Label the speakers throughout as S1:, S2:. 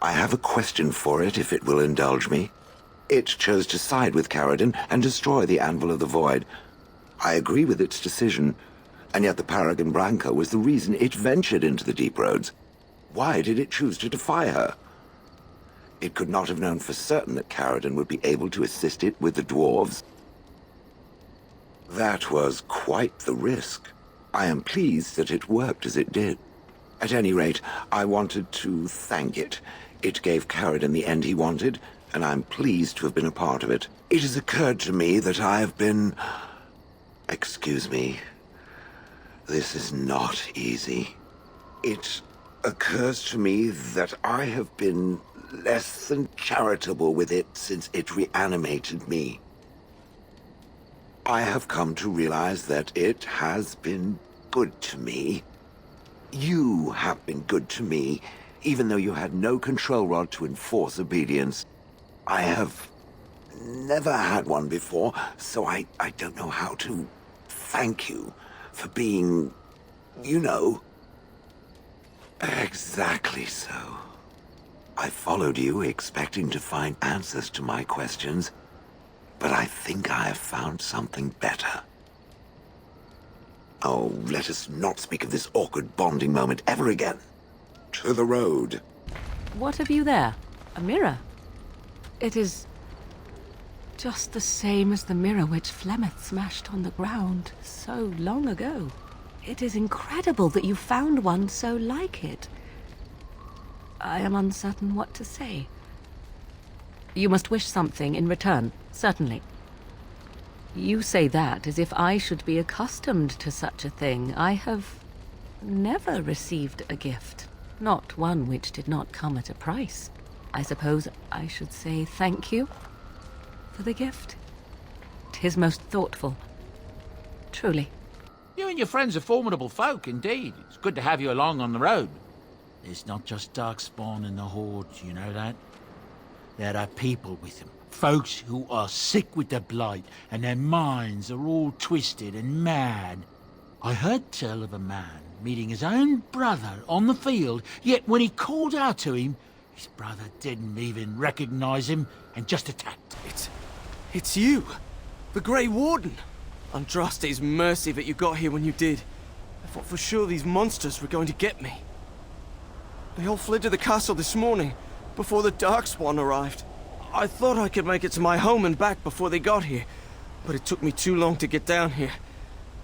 S1: I have a question for it, if it will indulge me. It chose to side with Caradon and destroy the Anvil of the Void. I agree with its decision, and yet the Paragon Branca was the reason it ventured into the Deep Roads. Why did it choose to defy her? It could not have known for certain that Caradon would be able to assist it with the dwarves. That was quite the risk. I am pleased that it worked as it did. At any rate, I wanted to thank it. It gave Caradon the end he wanted, and I'm pleased to have been a part of it. It has occurred to me that I have been... Excuse me. This is not easy. It occurs to me that I have been less than charitable with it since it reanimated me. I have come to realize that it has been good to me. You have been good to me, even though you had no control rod to enforce obedience. I have never had one before, so I don't know how to thank you for being, you know... Exactly so. I followed you, expecting to find answers to my questions, but I think I have found something better. Oh, let us not speak of this awkward bonding moment ever again. To the road.
S2: What have you there? A mirror? It is... just the same as the mirror which Flemeth smashed on the ground so long ago. It is incredible that you found one so like it. I am uncertain what to say. You must wish something in return, certainly. You say that as if I should be accustomed to such a thing. I have never received a gift, not one which did not come at a price. I suppose I should say thank you for the gift. 'Tis most thoughtful, truly.
S3: You and your friends are formidable folk, indeed. It's good to have you along on the road. There's not just Darkspawn in the Hordes, you know that? There are people with them. Folks who are sick with the blight, and their minds are all twisted and mad. I heard tell of a man meeting his own brother on the field, yet when he called out to him, his brother didn't even recognize him and just attacked.
S4: It's you! The Grey Warden! Andraste's mercy that you got here when you did. I thought for sure these monsters were going to get me. They all fled to the castle this morning, before the Darkspawn arrived. I thought I could make it to my home and back before they got here, but it took me too long to get down here.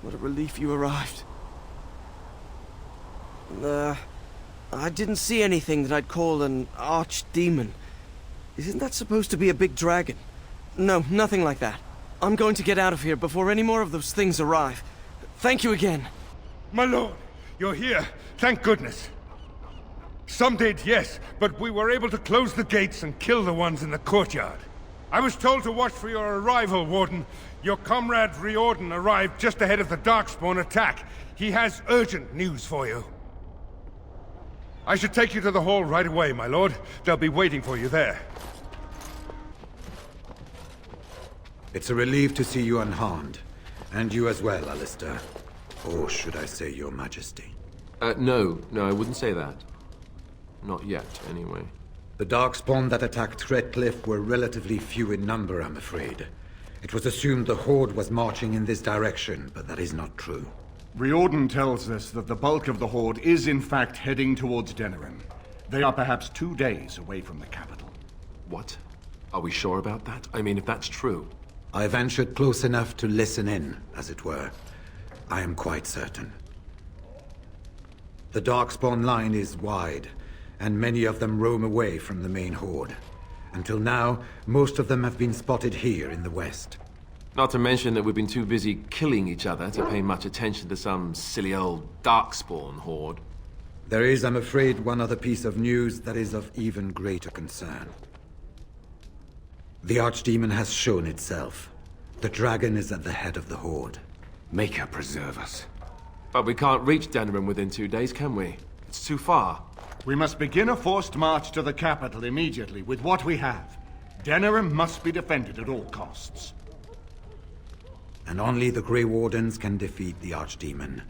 S4: What a relief you arrived. I didn't see anything that I'd call an archdemon. Isn't that supposed to be a big dragon? No, nothing like that. I'm going to get out of here before any more of those things arrive. Thank you again.
S5: My lord, you're here. Thank goodness. Some did, yes, but we were able to close the gates and kill the ones in the courtyard. I was told to watch for your arrival, Warden. Your comrade Riordan arrived just ahead of the Darkspawn attack. He has urgent news for you. I should take you to the hall right away, my lord. They'll be waiting for you there.
S6: It's a relief to see you unharmed. And you as well, Alistair. Or should I say your majesty?
S7: No, I wouldn't say that. Not yet, anyway.
S6: The Darkspawn that attacked Redcliffe were relatively few in number, I'm afraid. It was assumed the Horde was marching in this direction, but that is not true.
S8: Riordan tells us that the bulk of the Horde is in fact heading towards Denerim. They are perhaps 2 days away from the capital.
S7: What? Are we sure about that? I mean, if that's true...
S6: I ventured close enough to listen in, as it were. I am quite certain. The Darkspawn line is wide, and many of them roam away from the main Horde. Until now, most of them have been spotted here in the west.
S7: Not to mention that we've been too busy killing each other to pay much attention to some silly old Darkspawn horde.
S6: There is, I'm afraid, one other piece of news that is of even greater concern. The Archdemon has shown itself. The dragon is at the head of the Horde.
S1: Make her preserve us.
S7: But we can't reach Denerim within 2 days, can we? It's too far.
S8: We must begin a forced march to the capital immediately with what we have. Denerim must be defended at all costs.
S6: And only the Grey Wardens can defeat the Archdemon.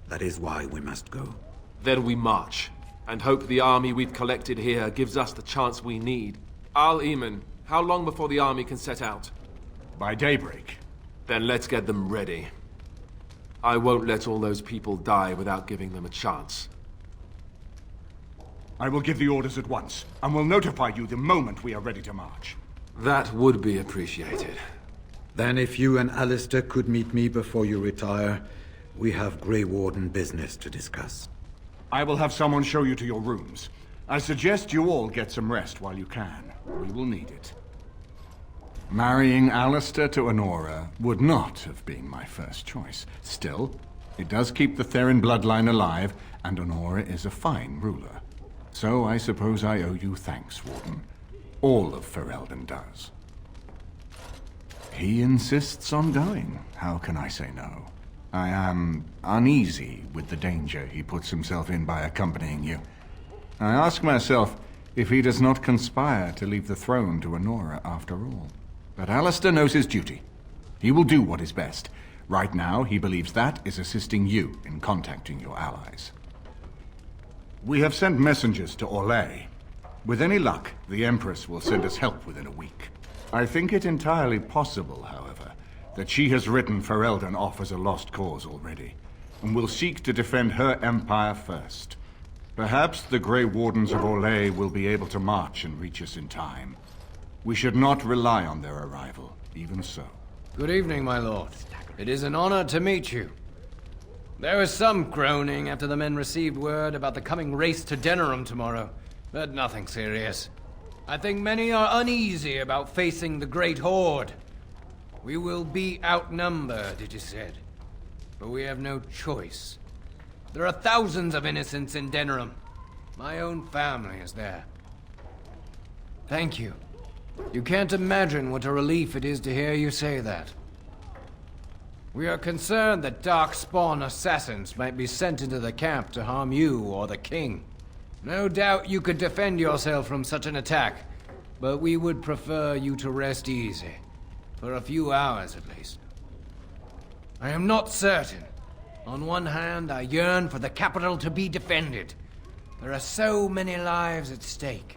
S6: That is why we must go.
S7: Then we march. And hope the army we've collected here gives us the chance we need. Al-Eamon, how long before the army can set out?
S8: By daybreak.
S7: Then let's get them ready. I won't let all those people die without giving them a chance.
S8: I will give the orders at once, and will notify you the moment we are ready to march.
S7: That would be appreciated.
S6: Then if you and Alistair could meet me before you retire, we have Grey Warden business to discuss.
S8: I will have someone show you to your rooms. I suggest you all get some rest while you can. We will need it. Marrying Alistair to Honora would not have been my first choice. Still, it does keep the Therin bloodline alive, and Honora is a fine ruler. So I suppose I owe you thanks, Warden. All of Ferelden does. He insists on going. How can I say no? I am uneasy with the danger he puts himself in by accompanying you. I ask myself if he does not conspire to leave the throne to Honora after all. But Alistair knows his duty. He will do what is best. Right now, he believes that is assisting you in contacting your allies. We have sent messengers to Orlais. With any luck, the Empress will send us help within a week. I think it entirely possible, however, that she has written Ferelden off as a lost cause already, and will seek to defend her empire first. Perhaps the Grey Wardens of Orlais will be able to march and reach us in time. We should not rely on their arrival, even so.
S9: Good evening, my lord. It is an honor to meet you. There was some groaning after the men received word about the coming race to Denerim tomorrow, but nothing serious. I think many are uneasy about facing the Great Horde. We will be outnumbered, it is said, but we have no choice. There are thousands of innocents in Denerim. My own family is there. Thank you. You can't imagine what a relief it is to hear you say that. We are concerned that Darkspawn assassins might be sent into the camp to harm you or the king. No doubt you could defend yourself from such an attack, but we would prefer you to rest easy. For a few hours, at least. I am not certain. On one hand, I yearn for the capital to be defended. There are so many lives at stake.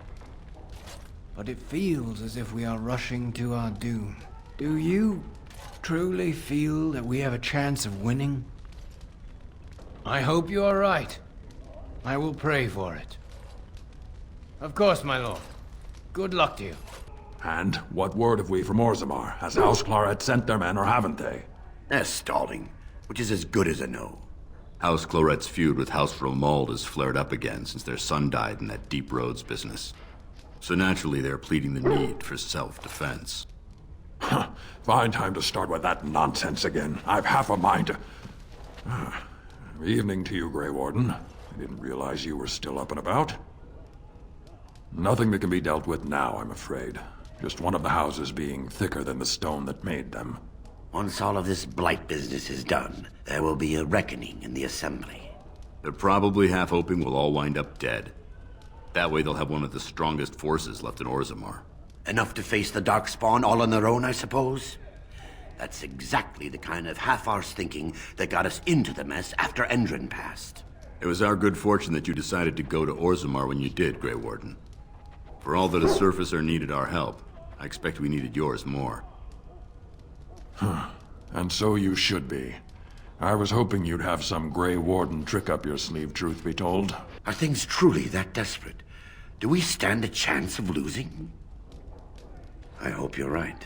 S9: But it feels as if we are rushing to our doom. Do you truly feel that we have a chance of winning? I hope you are right. I will pray for it. Of course, my lord. Good luck to you.
S10: And what word have we from Orzammar? Has House Claret sent their men, or haven't they?
S11: They're stalling, which is as good as a no. House Claret's feud with House Romald has flared up again since their son died in that Deep Roads business. So naturally, they're pleading the need for self-defense.
S10: Fine time to start with that nonsense again. I've half a mind to... Evening to you, Grey Warden. I didn't realize you were still up and about. Nothing that can be dealt with now, I'm afraid. Just one of the houses being thicker than the stone that made them.
S11: Once all of this blight business is done, there will be a reckoning in the Assembly. They're probably half hoping we'll all wind up dead. That way they'll have one of the strongest forces left in Orzammar. Enough to face the Darkspawn all on their own, I suppose? That's exactly the kind of half-arsed thinking that got us into the mess after Endrin passed. It was our good fortune that you decided to go to Orzammar when you did, Grey Warden. For all that a surfacer needed our help, I expect we needed yours more.
S10: And so you should be. I was hoping you'd have some Grey Warden trick up your sleeve, truth be told.
S11: Are things truly that desperate? Do we stand a chance of losing? I hope you're right.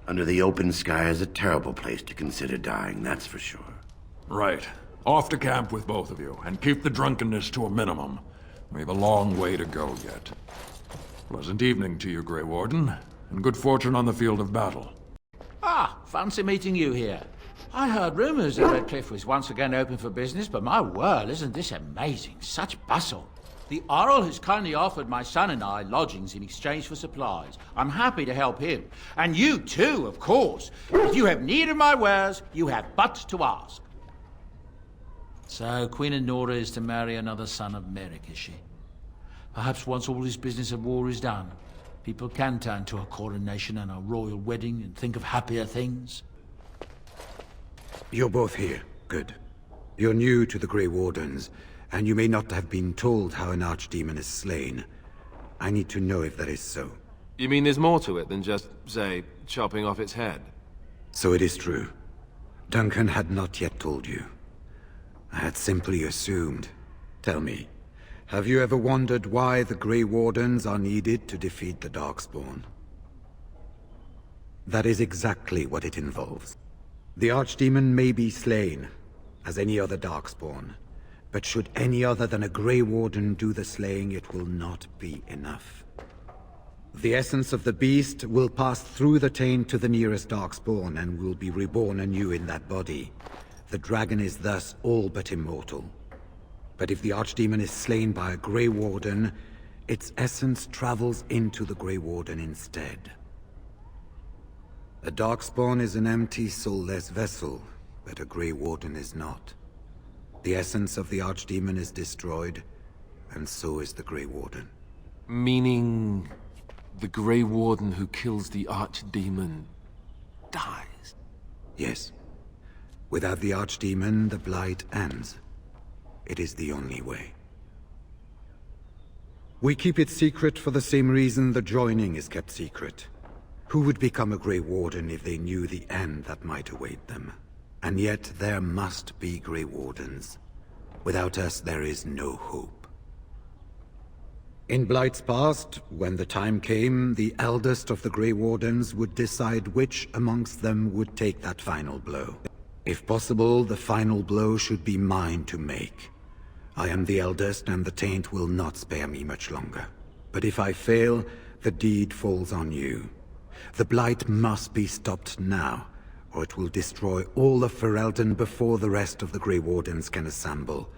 S11: Under the open sky is a terrible place to consider dying, that's for sure.
S10: Right. Off to camp with both of you, and keep the drunkenness to a minimum. We have a long way to go yet. Pleasant evening to you, Grey Warden, and good fortune on the field of battle.
S3: Ah, fancy meeting you here. I heard rumors that Redcliffe was once again open for business, but my word, isn't this amazing? Such bustle. The Earl has kindly offered my son and I lodgings in exchange for supplies. I'm happy to help him. And you too, of course. If you have need of my wares, you have but to ask. So, Queen Honora is to marry another son of Merrick, is she? Perhaps once all this business of war is done, people can turn to a coronation and a royal wedding and think of happier things.
S6: You're both here. Good. You're new to the Grey Wardens, and you may not have been told how an archdemon is slain. I need to know if that is so.
S7: You mean there's more to it than just, say, chopping off its head?
S6: So it is true. Duncan had not yet told you. I had simply assumed. Tell me, have you ever wondered why the Grey Wardens are needed to defeat the Darkspawn? That is exactly what it involves. The Archdemon may be slain, as any other Darkspawn, but should any other than a Grey Warden do the slaying, it will not be enough. The essence of the beast will pass through the taint to the nearest Darkspawn and will be reborn anew in that body. The dragon is thus all but immortal. But if the Archdemon is slain by a Grey Warden, its essence travels into the Grey Warden instead. A Darkspawn is an empty, soulless vessel, but a Grey Warden is not. The essence of the Archdemon is destroyed, and so is the Grey Warden.
S7: Meaning the Grey Warden who kills the Archdemon dies?
S6: Yes. Without the Archdemon, the Blight ends. It is the only way. We keep it secret for the same reason the joining is kept secret. Who would become a Grey Warden if they knew the end that might await them? And yet there must be Grey Wardens. Without us, there is no hope. In Blight's past, when the time came, the eldest of the Grey Wardens would decide which amongst them would take that final blow. If possible, the final blow should be mine to make. I am the eldest, and the taint will not spare me much longer. But if I fail, the deed falls on you. The Blight must be stopped now, or it will destroy all of Ferelden before the rest of the Grey Wardens can assemble.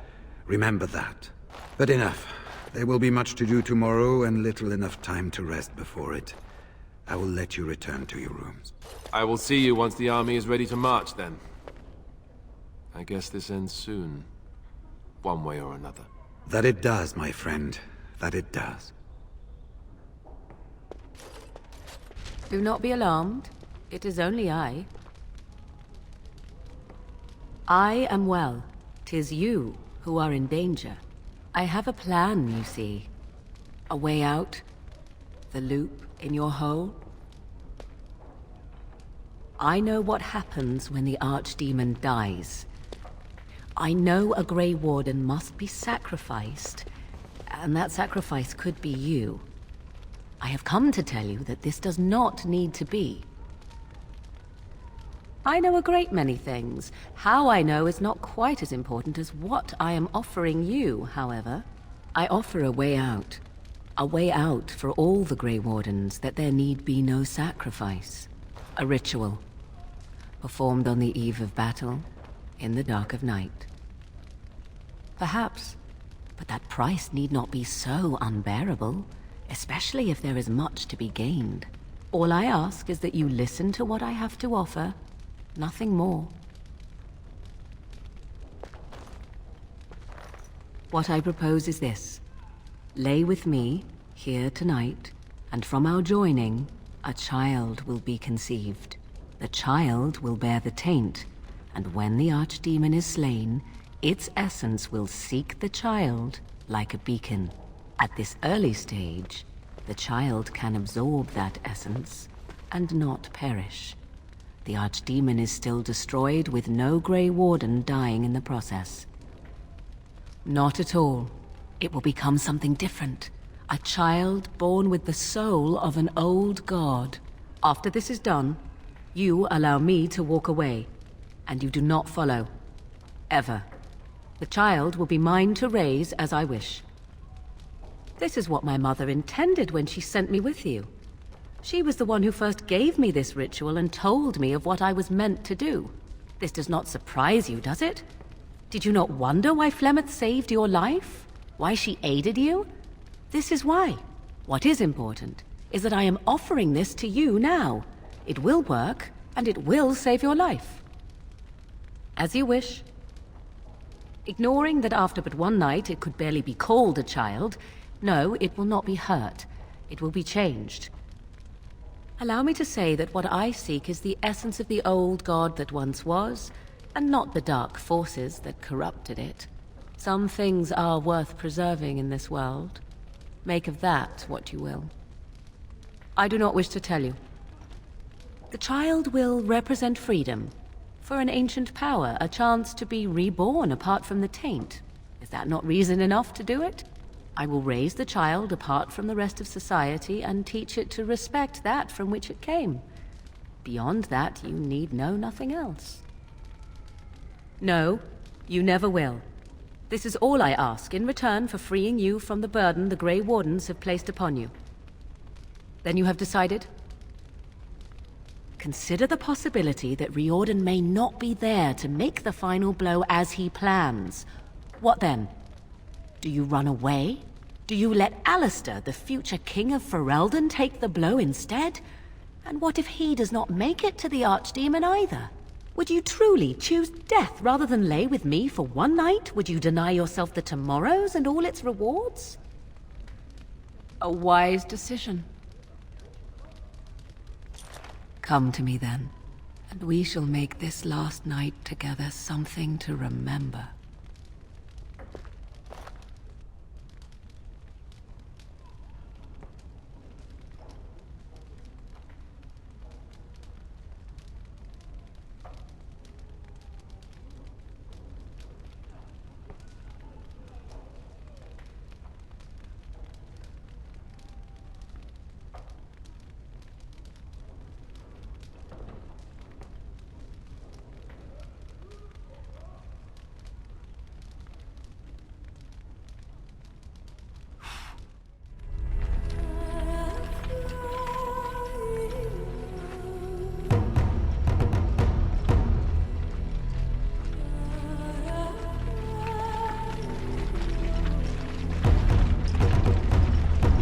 S6: Remember that. But enough. There will be much to do tomorrow, and little enough time to rest before it. I will let you return to your rooms.
S7: I will see you once the army is ready to march, then. I guess this ends soon. One way or another.
S6: That it does, my friend. That it does.
S2: Do not be alarmed. It is only I. I am well. 'Tis you who are in danger. I have a plan, you see. A way out. The loop in your hole. I know what happens when the Archdemon dies. I know a Grey Warden must be sacrificed, and that sacrifice could be you. I have come to tell you that this does not need to be. I know a great many things. How I know is not quite as important as what I am offering you, however. I offer a way out. A way out for all the Grey Wardens, that there need be no sacrifice. A ritual, performed on the eve of battle, in the dark of night. Perhaps, but that price need not be so unbearable, especially if there is much to be gained. All I ask is that you listen to what I have to offer, nothing more. What I propose is this. Lay with me, here tonight, and from our joining, a child will be conceived. The child will bear the taint, and when the Archdemon is slain, its essence will seek the child like a beacon. At this early stage, the child can absorb that essence and not perish. The Archdemon is still destroyed with no Grey Warden dying in the process. Not at all. It will become something different. A child born with the soul of an old god. After this is done, you allow me to walk away, and you do not follow. Ever. The child will be mine to raise as I wish. This is what my mother intended when she sent me with you. She was the one who first gave me this ritual and told me of what I was meant to do. This does not surprise you, does it? Did you not wonder why Flemeth saved your life? Why she aided you? This is why. What is important is that I am offering this to you now. It will work, and it will save your life. As you wish. Ignoring that after but one night it could barely be called a child, no, it will not be hurt. It will be changed. Allow me to say that what I seek is the essence of the old god that once was, and not the dark forces that corrupted it. Some things are worth preserving in this world. Make of that what you will. I do not wish to tell you. The child will represent freedom. For an ancient power, a chance to be reborn apart from the taint. Is that not reason enough to do it? I will raise the child apart from the rest of society and teach it to respect that from which it came. Beyond that, you need know nothing else. No, you never will. This is all I ask in return for freeing you from the burden the Grey Wardens have placed upon you. Then you have decided? Consider the possibility that Riordan may not be there to make the final blow as he plans. What then? Do you run away? Do you let Alistair, the future king of Ferelden, take the blow instead? And what if he does not make it to the Archdemon either? Would you truly choose death rather than lay with me for one night? Would you deny yourself the tomorrows and all its rewards? A wise decision. Come to me then, and we shall make this last night together something to remember.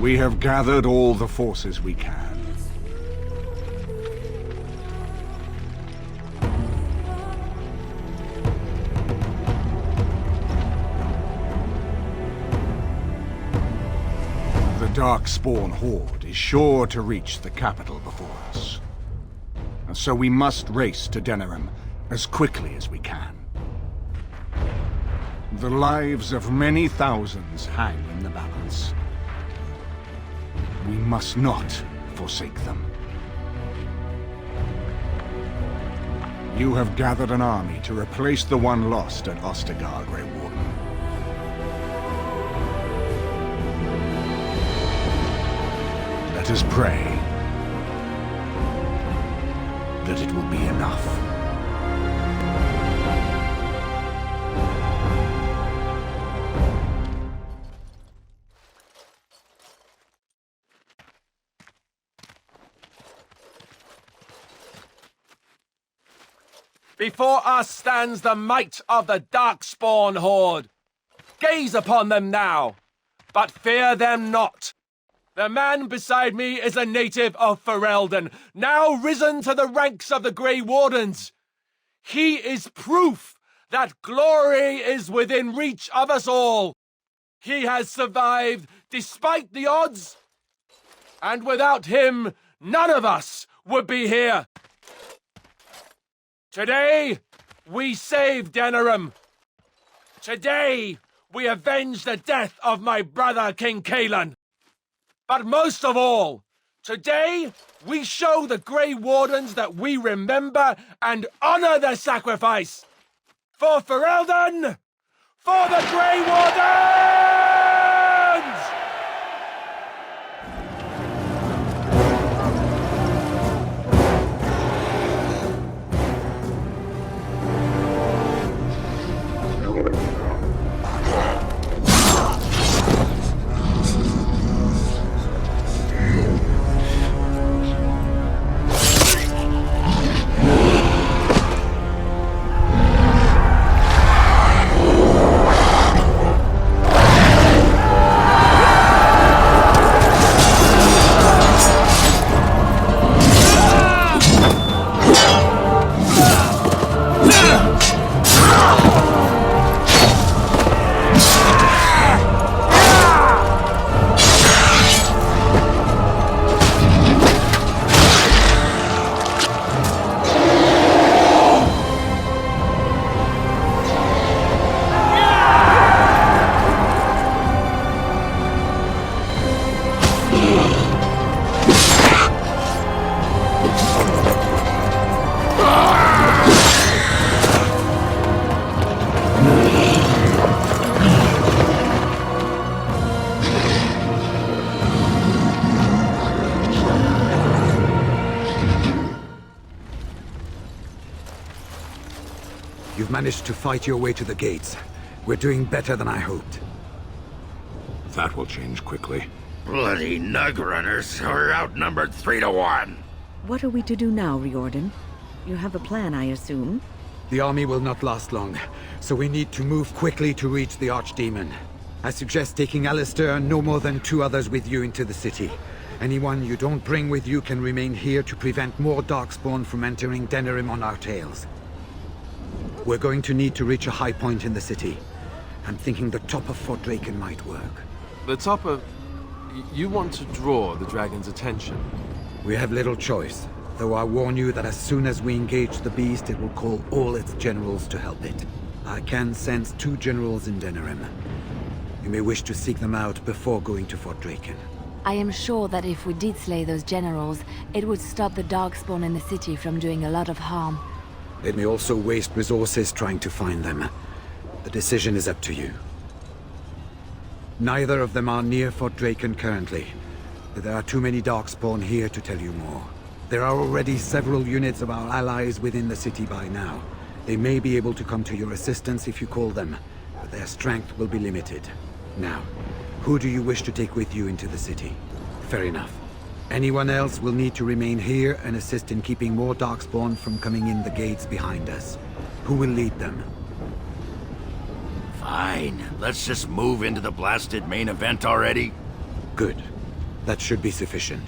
S8: We have gathered all the forces we can. The Darkspawn Horde is sure to reach the capital before us. And so we must race to Denerim as quickly as we can. The lives of many thousands hang in the balance. We must not forsake them. You have gathered an army to replace the one lost at Ostagar, Grey Warden. Let us pray that it will be enough.
S12: Before us stands the might of the Darkspawn Horde. Gaze upon them now, but fear them not. The man beside me is a native of Ferelden, now risen to the ranks of the Grey Wardens. He is proof that glory is within reach of us all. He has survived despite the odds, and without him, none of us would be here. Today, we save Denerim. Today, we avenge the death of my brother, King Kaelan. But most of all, today, we show the Grey Wardens that we remember and honor their sacrifice. For Ferelden! For the Grey Wardens!
S6: You've managed to fight your way to the gates. We're doing better than I hoped.
S10: That will change quickly.
S11: Bloody nug runners. We're outnumbered 3 to 1.
S13: What are we to do now, Riordan? You have a plan, I assume?
S6: The army will not last long, so we need to move quickly to reach the Archdemon. I suggest taking Alistair and no more than 2 others with you into the city. Anyone you don't bring with you can remain here to prevent more Darkspawn from entering Denerim on our tails. We're going to need to reach a high point in the city. I'm thinking the top of Fort Draken might work.
S7: The top of... You want to draw the dragon's attention?
S6: We have little choice, though I warn you that as soon as we engage the beast, it will call all its generals to help it. I can sense 2 generals in Denerim. You may wish to seek them out before going to Fort Draken.
S14: I am sure that if we did slay those generals, it would stop the Darkspawn in the city from doing a lot of harm.
S6: It may also waste resources trying to find them. The decision is up to you. Neither of them are near Fort Draken currently. There are too many Darkspawn here to tell you more. There are already several units of our allies within the city by now. They may be able to come to your assistance if you call them, but their strength will be limited. Now, who do you wish to take with you into the city? Fair enough. Anyone else will need to remain here and assist in keeping more Darkspawn from coming in the gates behind us. Who will lead them?
S11: Fine. Let's just move into the blasted main event already.
S6: Good. That should be sufficient.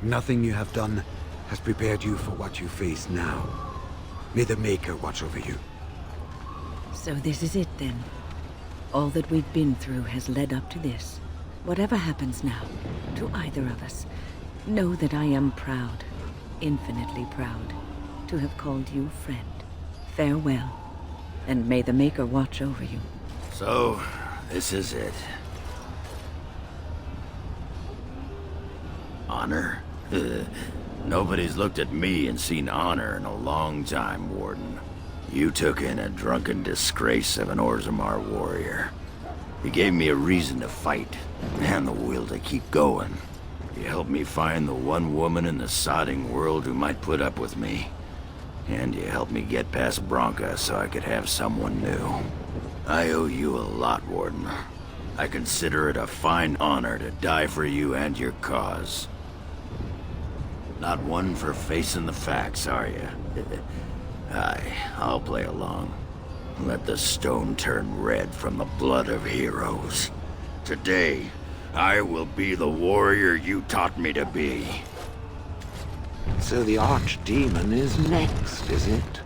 S6: Nothing you have done has prepared you for what you face now. May the Maker watch over you.
S13: So this is it then. All that we've been through has led up to this. Whatever happens now, to either of us, know that I am proud, infinitely proud, to have called you friend. Farewell, and may the Maker watch over you.
S11: So, this is it. Honor? Nobody's looked at me and seen honor in a long time, Warden. You took in a drunken disgrace of an Orzammar warrior. You gave me a reason to fight, and the will to keep going. You helped me find the one woman in the sodding world who might put up with me. And you helped me get past Bronca so I could have someone new. I owe you a lot, Warden. I consider it a fine honor to die for you and your cause. Not one for facing the facts, are you? I'll play along. Let the stone turn red from the blood of heroes. Today, I will be the warrior you taught me to be.
S1: So the Archdemon is next, is it?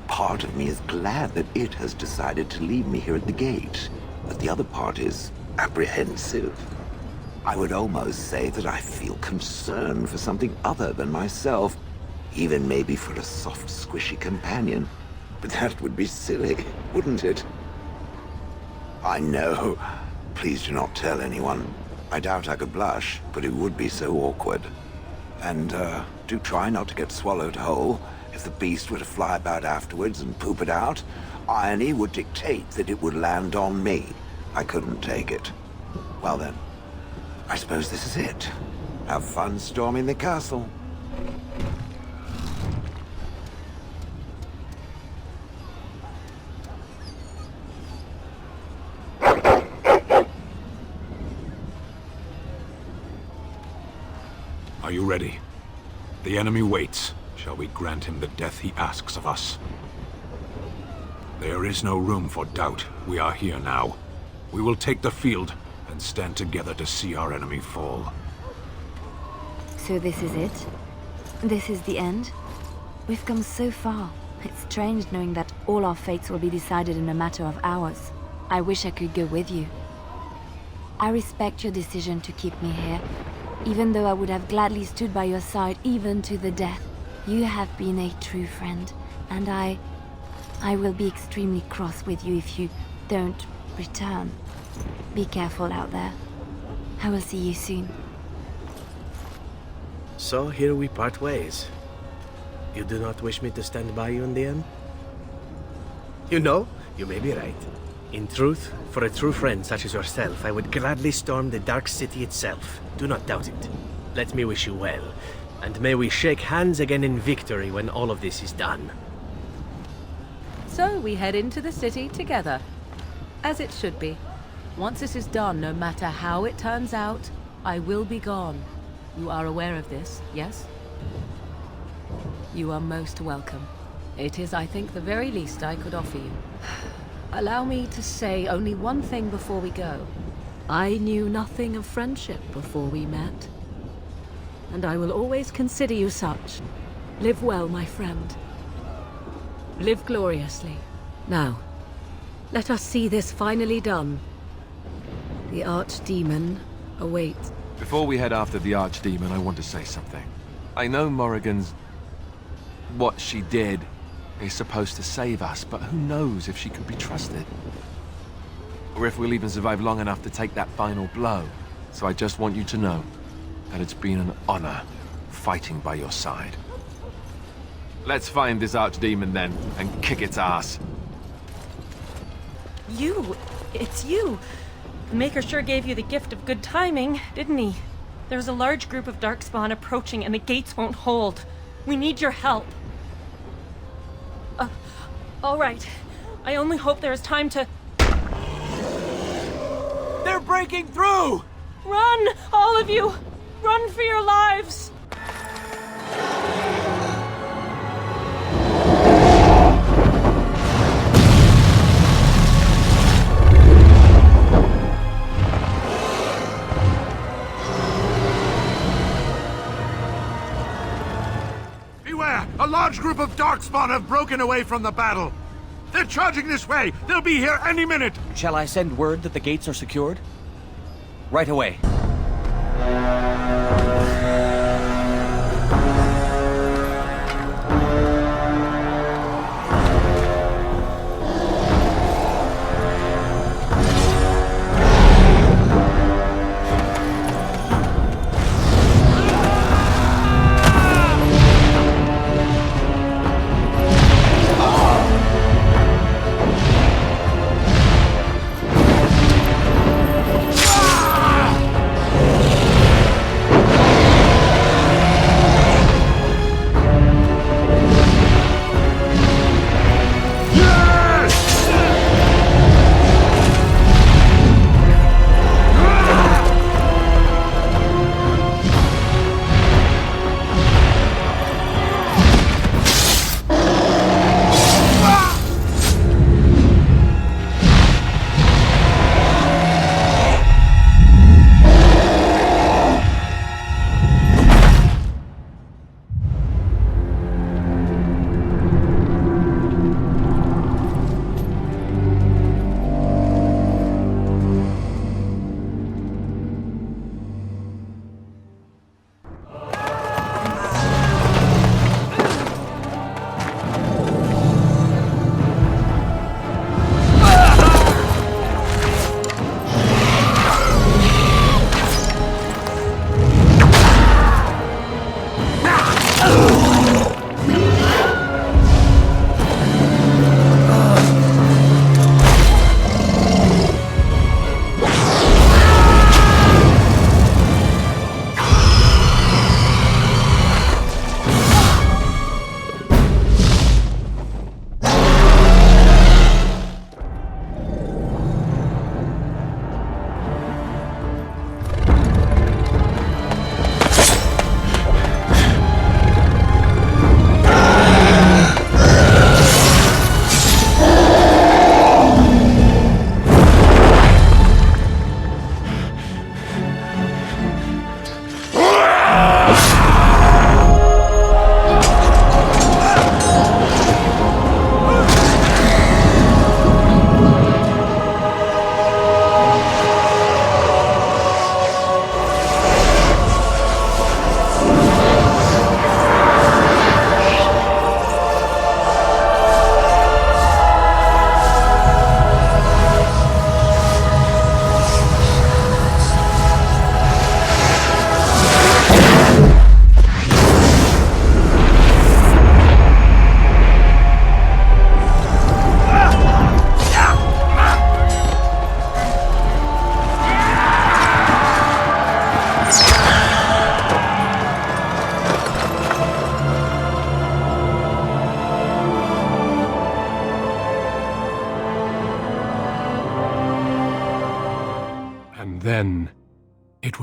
S1: Part of me is glad that it has decided to leave me here at the gate, but the other part is apprehensive. I would almost say that I feel concern for something other than myself, even maybe for a soft, squishy companion. But that would be silly, wouldn't it? I know. Please do not tell anyone. I doubt I could blush, but it would be so awkward. And, do try not to get swallowed whole. If the beast were to fly about afterwards and poop it out, irony would dictate that it would land on me. I couldn't take it. Well then, I suppose this is it. Have fun storming the castle.
S10: Are you ready? The enemy waits. Shall we grant him the death he asks of us? There is no room for doubt. We are here now. We will take the field and stand together to see our enemy fall.
S14: So this is it? This is the end? We've come so far. It's strange knowing that all our fates will be decided in a matter of hours. I wish I could go with you. I respect your decision to keep me here, even though I would have gladly stood by your side even to the death. You have been a true friend, and I will be extremely cross with you if you don't return. Be careful out there. I will see you soon.
S15: So here we part ways. You do not wish me to stand by you in the end? You know, you may be right. In truth, for a true friend such as yourself, I would gladly storm the Dark City itself. Do not doubt it. Let me wish you well, and may we shake hands again in victory when all of this is done.
S2: So we head into the city together. As it should be. Once this is done, no matter how it turns out, I will be gone. You are aware of this, yes? You are most welcome. It is, I think, the very least I could offer you. Allow me to say only one thing before we go. I knew nothing of friendship before we met. And I will always consider you such. Live well, my friend. Live gloriously. Now, let us see this finally done. The Archdemon awaits.
S16: Before we head after the Archdemon, I want to say something. I know Morrigan's... what she did is supposed to save us, but who knows if she could be trusted? Or if we'll even survive long enough to take that final blow. So I just want you to know that it's been an honor fighting by your side. Let's find this Archdemon then, and kick its ass.
S17: You! It's you! The Maker sure gave you the gift of good timing, didn't he? There's a large group of Darkspawn approaching and the gates won't hold. We need your help. All right. I only hope there is time to...
S3: They're breaking through!
S17: Run! All of you! Run for your lives!
S5: Beware! A large group of Darkspawn have broken away from the battle. They're charging this way. They'll be here any minute.
S18: Shall I send word that the gates are secured? Right away.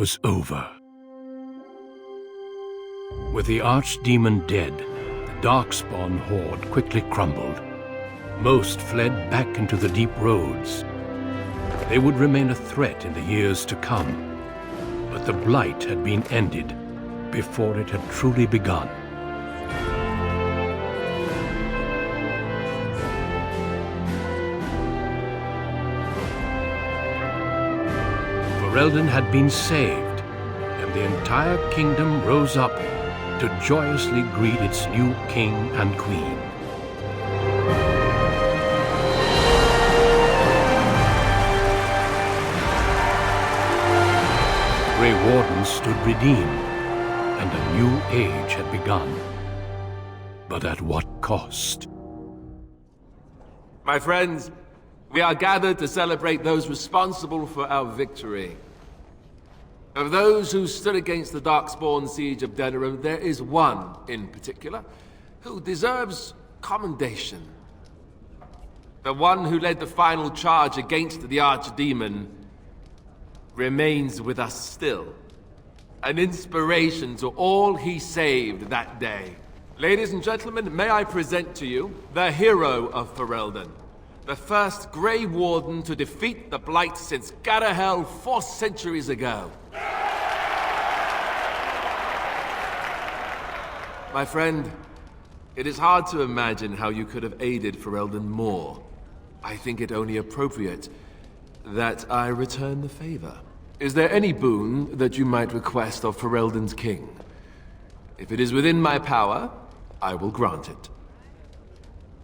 S19: was over. With the archdemon dead, the Darkspawn horde quickly crumbled. Most fled back into the deep roads. They would remain a threat in the years to come, but the blight had been ended before it had truly begun. Ferelden had been saved, and the entire kingdom rose up to joyously greet its new king and queen. Grey Wardens stood redeemed, and a new age had begun. But at what cost?
S16: My friends, we are gathered to celebrate those responsible for our victory. Of those who stood against the Darkspawn siege of Denerim, there is one in particular who deserves commendation. The one who led the final charge against the Archdemon remains with us still. An inspiration to all he saved that day. Ladies and gentlemen, may I present to you the hero of Ferelden, the first Grey Warden to defeat the Blight since Garahel 4 centuries ago. My friend, it is hard to imagine how you could have aided Ferelden more. I think it only appropriate that I return the favor. Is there any boon that you might request of Ferelden's king? If it is within my power, I will grant it.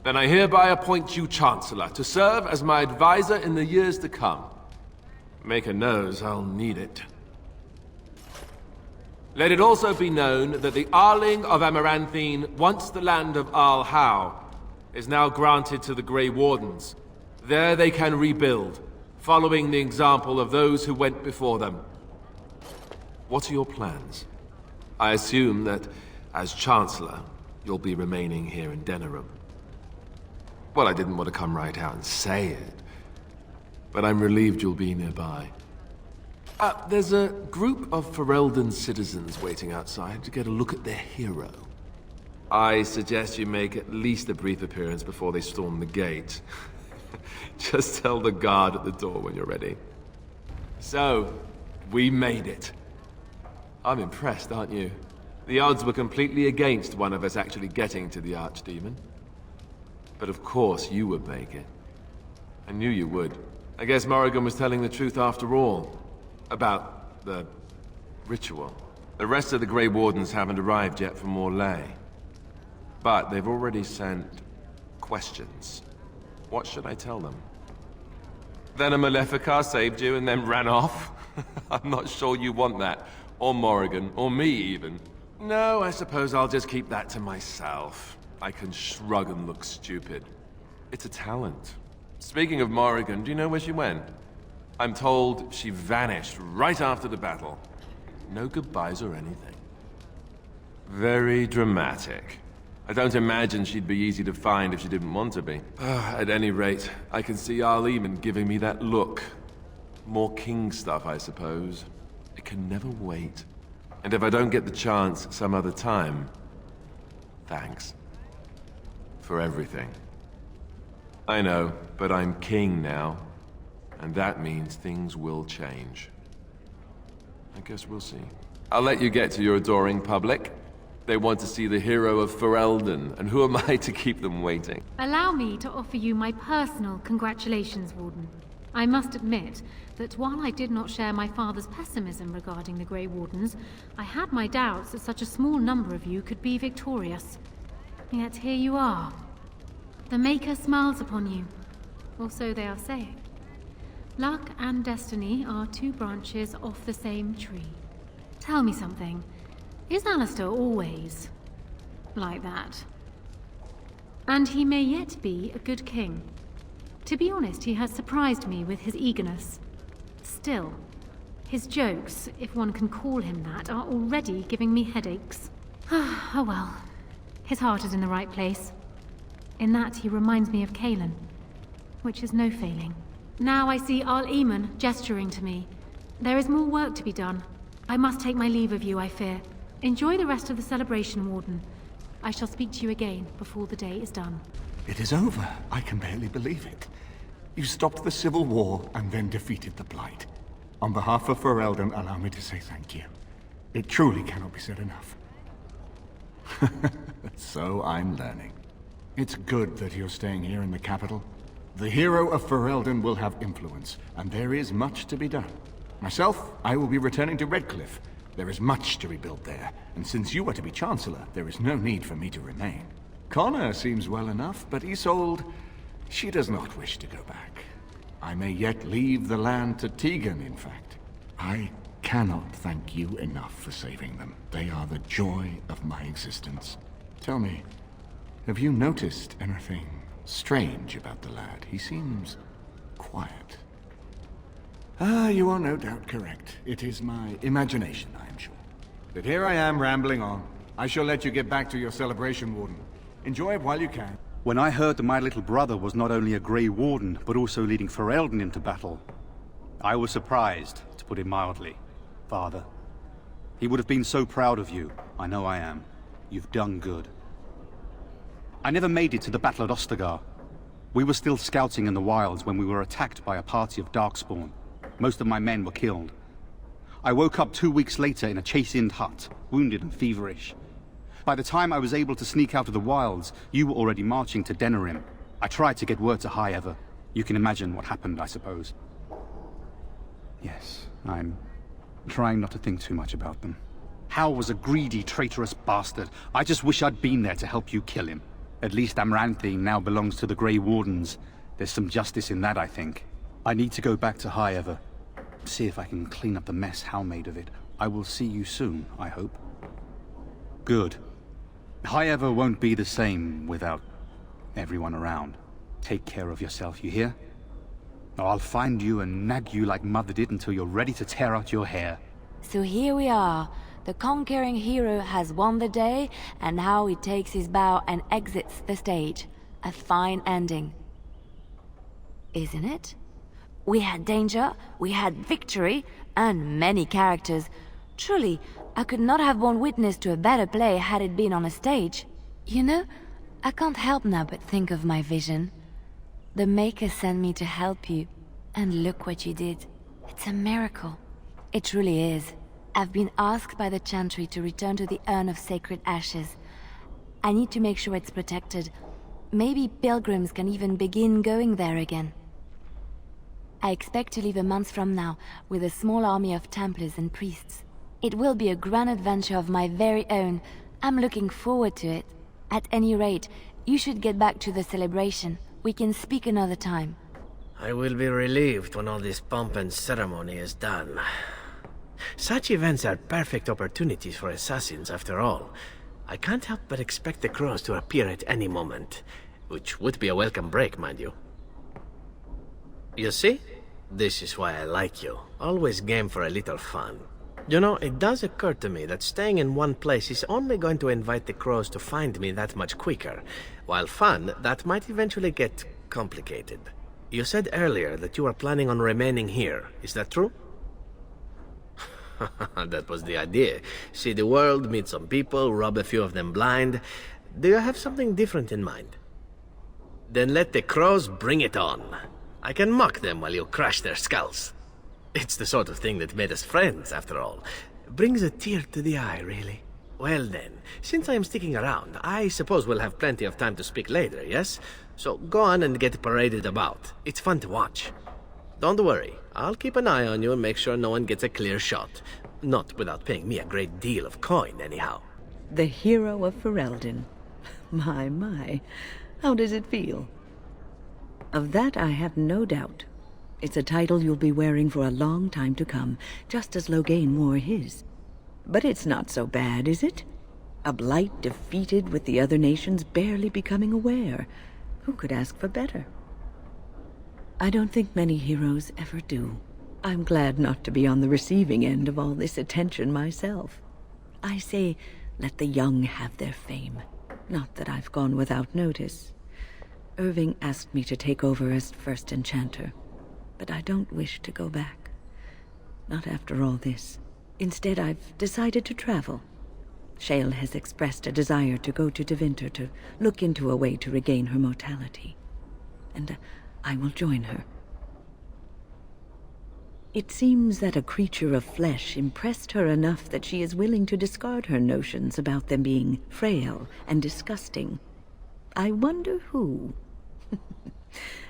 S16: Then I hereby appoint you Chancellor to serve as my advisor in the years to come. Maker knows I'll need it. Let it also be known that the Arling of Amaranthine, once the land of Arl Howe, is now granted to the Grey Wardens. There they can rebuild, following the example of those who went before them. What are your plans? I assume that, as Chancellor, you'll be remaining here in Denerim. Well, I didn't want to come right out and say it, but I'm relieved you'll be nearby. There's a group of Ferelden citizens waiting outside to get a look at their hero. I suggest you make at least a brief appearance before they storm the gate. Just tell the guard at the door when you're ready. So, we made it. I'm impressed, aren't you? The odds were completely against one of us actually getting to the Archdemon. But of course you would make it. I knew you would. I guess Morrigan was telling the truth after all. About the ritual. The rest of the Grey Wardens haven't arrived yet from Morlaix. But they've already sent questions. What should I tell them? Then a Maleficar saved you and then ran off? I'm not sure you want that. Or Morrigan, or me even. No, I suppose I'll just keep that to myself. I can shrug and look stupid. It's a talent. Speaking of Morrigan, do you know where she went? I'm told she vanished right after the battle. No goodbyes or anything. Very dramatic. I don't imagine she'd be easy to find if she didn't want to be. At any rate, I can see Arleman giving me that look. More king stuff, I suppose. It can never wait. And if I don't get the chance some other time, thanks. For everything. I know, but I'm king now. And that means things will change. I guess we'll see. I'll let you get to your adoring public. They want to see the hero of Ferelden, and who am I to keep them waiting?
S20: Allow me to offer you my personal congratulations, Warden. I must admit that while I did not share my father's pessimism regarding the Grey Wardens, I had my doubts that such a small number of you could be victorious. Yet here you are. The Maker smiles upon you, or so they are saying. Luck and destiny are two branches off the same tree. Tell me something. Is Alistair always like that? And he may yet be a good king. To be honest, he has surprised me with his eagerness. Still, his jokes, if one can call him that, are already giving me headaches. Oh well. His heart is in the right place. In that he reminds me of Kaelin, which is no failing. Now I see Arl Eamon gesturing to me. There is more work to be done. I must take my leave of you, I fear. Enjoy the rest of the celebration, Warden. I shall speak to you again before the day is done.
S8: It is over. I can barely believe it. You stopped the Civil War and then defeated the Blight. On behalf of Ferelden, allow me to say thank you. It truly cannot be said enough. So I'm learning. It's good that you're staying here in the capital. The hero of Ferelden will have influence, and there is much to be done. Myself, I will be returning to Redcliffe. There is much to rebuild there, and since you are to be Chancellor, there is no need for me to remain. Connor seems well enough, but Isolde, she does not wish to go back. I may yet leave the land to Tegan, in fact. I cannot thank you enough for saving them. They are the joy of my existence. Tell me, have you noticed anything strange about the lad? He seems quiet. Ah, you are no doubt correct. It is my imagination, I am sure. But here I am rambling on. I shall let you get back to your celebration, Warden. Enjoy it while you can.
S21: When I heard that my little brother was not only a Grey Warden, but also leading Ferelden into battle, I was surprised, to put it mildly. Father, he would have been so proud of you. I know I am. You've done good. I never made it to the battle at Ostagar. We were still scouting in the wilds when we were attacked by a party of Darkspawn. Most of my men were killed. I woke up 2 weeks later in a chastened hut, wounded and feverish. By the time I was able to sneak out of the wilds, you were already marching to Denerim. I tried to get word to High Ever. You can imagine what happened, I suppose. Yes, I'm trying not to think too much about them. Hal was a greedy, traitorous bastard. I just wish I'd been there to help you kill him. At least Amaranthine now belongs to the Grey Wardens. There's some justice in that, I think. I need to go back to High Ever. See if I can clean up the mess Hal made of it. I will see you soon, I hope. Good. High Ever won't be the same without everyone around. Take care of yourself, you hear? Or I'll find you and nag you like Mother did until you're ready to tear out your hair.
S14: So here we are. The conquering hero has won the day, and now he takes his bow and exits the stage. A fine ending. Isn't it? We had danger, we had victory, and many characters. Truly, I could not have borne witness to a better play had it been on a stage. You know, I can't help now but think of my vision. The Maker sent me to help you, and look what you did. It's a miracle. It truly is. I've been asked by the Chantry to return to the Urn of Sacred Ashes. I need to make sure it's protected. Maybe pilgrims can even begin going there again. I expect to leave a month from now with a small army of Templars and priests. It will be a grand adventure of my very own. I'm looking forward to it. At any rate, you should get back to the celebration. We can speak another time.
S15: I will be relieved when all this pomp and ceremony is done. Such events are perfect opportunities for assassins, after all. I can't help but expect the crows to appear at any moment, which would be a welcome break, mind you. You see? This is why I like you. Always game for a little fun. You know, it does occur to me that staying in one place is only going to invite the crows to find me that much quicker, while fun, that might eventually get complicated. You said earlier that you are planning on remaining here. Is that true? That was the idea. See the world, meet some people, rob a few of them blind. Do you have something different in mind? Then let the crows bring it on. I can mock them while you crush their skulls. It's the sort of thing that made us friends, after all. Brings a tear to the eye, really. Well then, since I am sticking around, I suppose we'll have plenty of time to speak later, yes? So go on and get paraded about. It's fun to watch. Don't worry, I'll keep an eye on you and make sure no one gets a clear shot. Not without paying me a great deal of coin, anyhow.
S13: The hero of Ferelden. My. How does it feel? Of that I have no doubt. It's a title you'll be wearing for a long time to come, just as Loghain wore his. But it's not so bad, is it? A blight defeated with the other nations barely becoming aware. Who could ask for better? I don't think many heroes ever do. I'm glad not to be on the receiving end of all this attention myself. I say, let the young have their fame. Not that I've gone without notice. Irving asked me to take over as first enchanter, but I don't wish to go back. Not after all this. Instead, I've decided to travel. Shale has expressed a desire to go to Devinter to look into a way to regain her mortality. And I will join her. It seems that a creature of flesh impressed her enough that she is willing to discard her notions about them being frail and disgusting. I wonder who.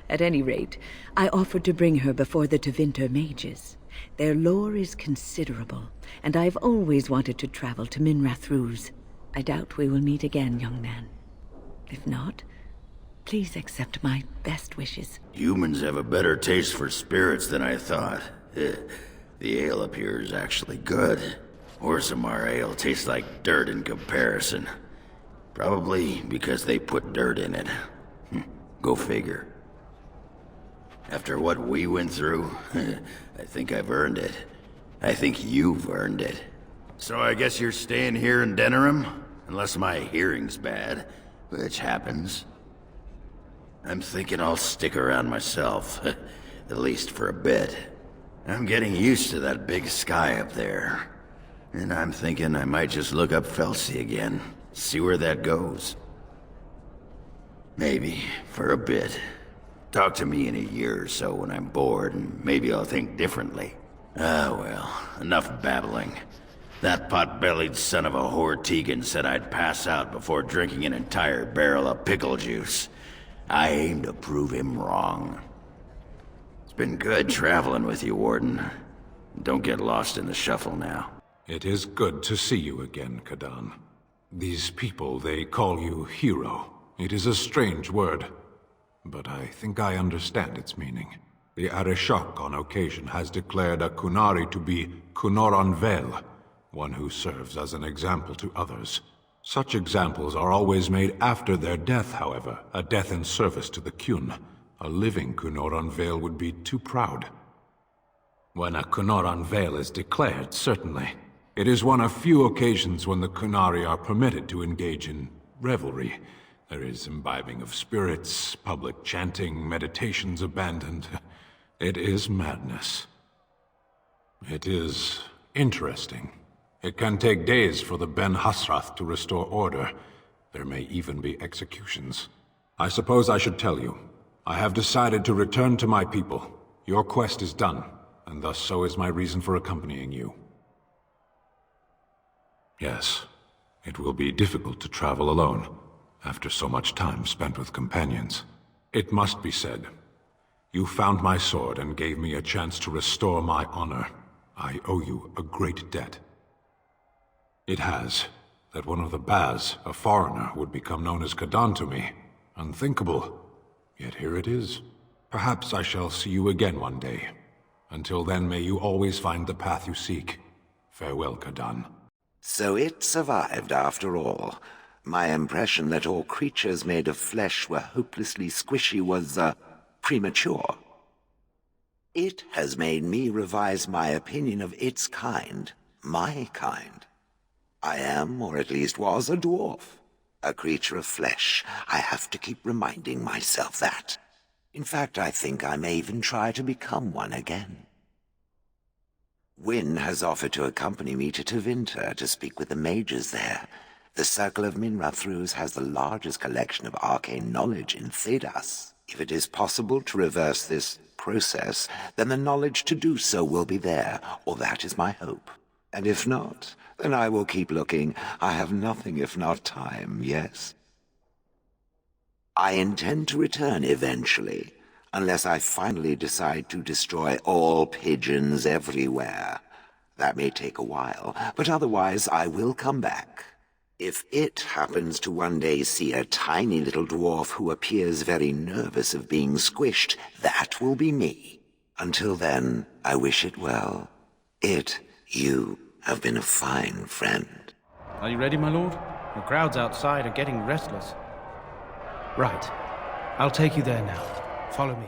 S13: At any rate, I offered to bring her before the Tevinter mages. Their lore is considerable, and I've always wanted to travel to Minrathruz. I doubt we will meet again, young man. If not, please accept my best wishes.
S11: Humans have a better taste for spirits than I thought. The ale up here is actually good. Orzammar ale tastes like dirt in comparison. Probably because they put dirt in it. Go figure. After what we went through, I think I've earned it. I think you've earned it. So I guess you're staying here in Denerim? Unless my hearing's bad, which happens. I'm thinking I'll stick around myself, at least for a bit. I'm getting used to that big sky up there. And I'm thinking I might just look up Felsi again, see where that goes. Maybe, for a bit. Talk to me in a year or so when I'm bored, and maybe I'll think differently. Ah, well, enough babbling. That pot-bellied son of a whore Tegan said I'd pass out before drinking an entire barrel of pickle juice. I aim to prove him wrong. It's been good traveling with you, Warden. Don't get lost in the shuffle now.
S10: It is good to see you again, Kadan. These people, they call you hero. It is a strange word, but I think I understand its meaning. The Arishok on occasion has declared a Kunari to be Kunoran Vel, one who serves as an example to others. Such examples are always made after their death, however, a death in service to the Kyun. A living Kunoran Vel would be too proud. When a Kunoran Vel is declared, certainly. It is one of few occasions when the Kunari are permitted to engage in revelry. There is imbibing of spirits, public chanting, meditations abandoned. It is madness. It is interesting. It can take days for the Ben Hasrath to restore order. There may even be executions. I suppose I should tell you. I have decided to return to my people. Your quest is done, and thus so is my reason for accompanying you. Yes, it will be difficult to travel alone, after so much time spent with companions. It must be said, you found my sword and gave me a chance to restore my honor. I owe you a great debt. It has, that one of the Baz, a foreigner, would become known as Kadan to me. Unthinkable. Yet here it is. Perhaps I shall see you again one day. Until then, may you always find the path you seek. Farewell, Kadan.
S1: So it survived after all. My impression that all creatures made of flesh were hopelessly squishy was, premature. It has made me revise my opinion of its kind, my kind. I am, or at least was, a dwarf. A creature of flesh. I have to keep reminding myself that. In fact, I think I may even try to become one again. Wynne has offered to accompany me to Tevinter to speak with the mages there. The Circle of Minrathruz has the largest collection of arcane knowledge in Thedas. If it is possible to reverse this process, then the knowledge to do so will be there, or that is my hope. And if not, then I will keep looking. I have nothing if not time, yes? I intend to return eventually, unless I finally decide to destroy all pigeons everywhere. That may take a while, but otherwise I will come back. If it happens to one day see a tiny little dwarf who appears very nervous of being squished, that will be me. Until then, I wish it well. You have been a fine friend.
S18: Are you ready, my lord? The crowds outside are getting restless. Right. I'll take you there now. Follow me.